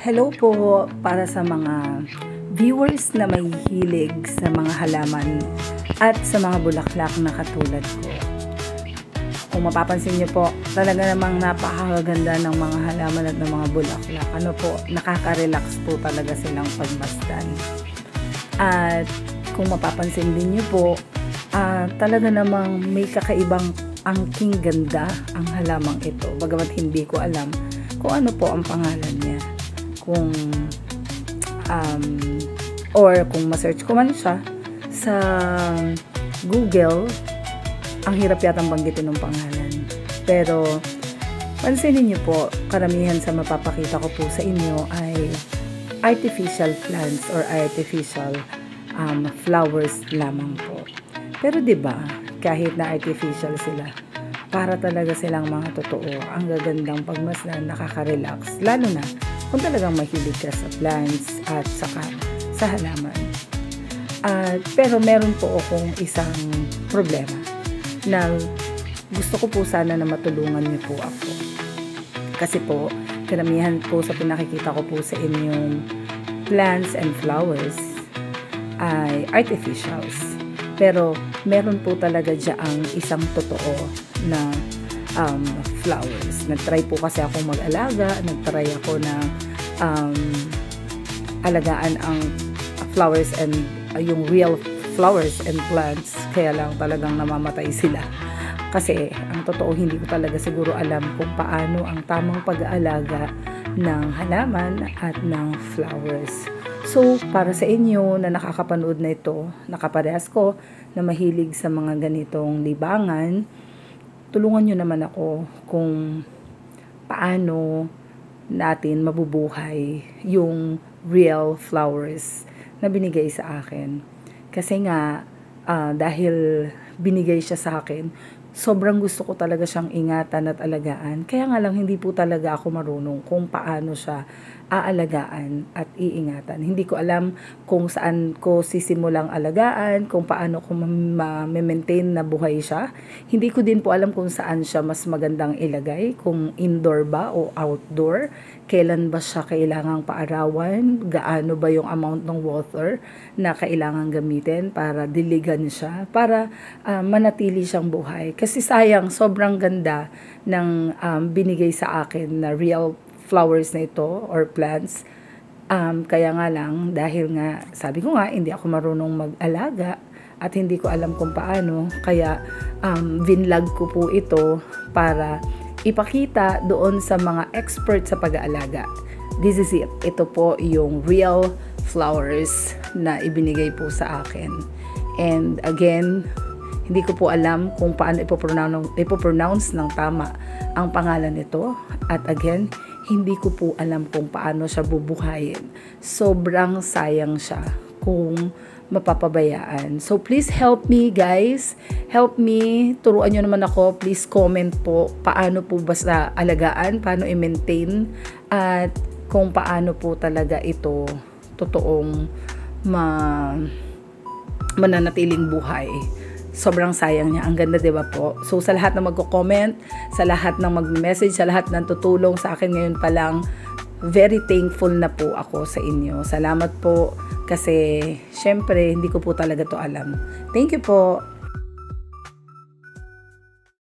Hello po para sa mga viewers na may hilig sa mga halaman at sa mga bulaklak na katulad ko. Kung mapapansin niyo po, talaga namang napakaganda ng mga halaman at ng mga bulaklak. Ano po, nakaka-relax po talaga silang pagmasdan. At kung mapapansin din niyo po, talaga namang may kakaibang angking ganda ang halamang ito. Bagamat hindi ko alam kung ano po ang pangalan niya. Kung kung ma-search ko man siya sa Google, ang hirap yatang banggitin ng pangalan. Pero pansinin niyo po, karamihan sa mapapakita ko po sa inyo ay artificial plants or artificial flowers lamang po. Pero 'di ba, kahit na artificial sila, para talaga silang mga totoo. Ang gagandang pagmasdan, nakaka-relax, lalo na kung talagang mahilig ka sa plants at saka sa halaman. Pero meron po akong isang problema na gusto ko po sana na matulungan niyo po ako. Kasi po, karamihan po sa pinakikita ko po sa inyong plants and flowers ay artificials. Pero meron po talaga diyang isang totoo na flowers. Nagtry po kasi ako mag-alaga, nagtry ako na alagaan ang flowers and yung real flowers and plants, kaya lang talagang namamatay sila. Kasi ang totoo, hindi ko talaga siguro alam kung paano ang tamang pag-aalaga ng halaman at ng flowers. So, para sa inyo na nakakapanood na ito, nakaparehas ko na mahilig sa mga ganitong libangan, tulungan nyo naman ako kung paano natin mabubuhay yung real flowers na binigay sa akin. Kasi nga, dahil binigay siya sa akin, sobrang gusto ko talaga siyang ingatan at alagaan. Kaya nga lang hindi po talaga ako marunong kung paano siya aalagaan at iingatan. Hindi ko alam kung saan ko sisimulang alagaan, kung paano ko ma-maintain na buhay siya. Hindi ko din po alam kung saan siya mas magandang ilagay, kung indoor ba o outdoor, kailan ba siya kailangang paarawan, gaano ba yung amount ng water na kailangan gamitin para diligan siya, para manatili siyang buhay. Kasi sayang, sobrang ganda ng binigay sa akin na real flowers na ito or plants. Kaya nga lang, dahil nga, sabi ko nga, hindi ako marunong mag-alaga at hindi ko alam kung paano, kaya vinlog ko po ito para ipakita doon sa mga expert sa pag-aalaga. This is it. Ito po yung real flowers na ibinigay po sa akin. And again, hindi ko po alam kung paano ipopronounce ng tama ang pangalan nito. At again, hindi ko po alam kung paano siya bubuhayin. Sobrang sayang siya kung mapapabayaan. So please help me guys. Help me. Turuan nyo naman ako. Please comment po paano po ba sa alagaan, paano i-maintain, at kung paano po talaga ito totoong mananatiling buhay. Sobrang sayang niya. Ang ganda, diba po? So, sa lahat na magko-comment, sa lahat ng mag-message, sa lahat ng tutulong sa akin ngayon pa lang, very thankful na po ako sa inyo. Salamat po kasi, syempre, hindi ko po talaga to alam. Thank you po.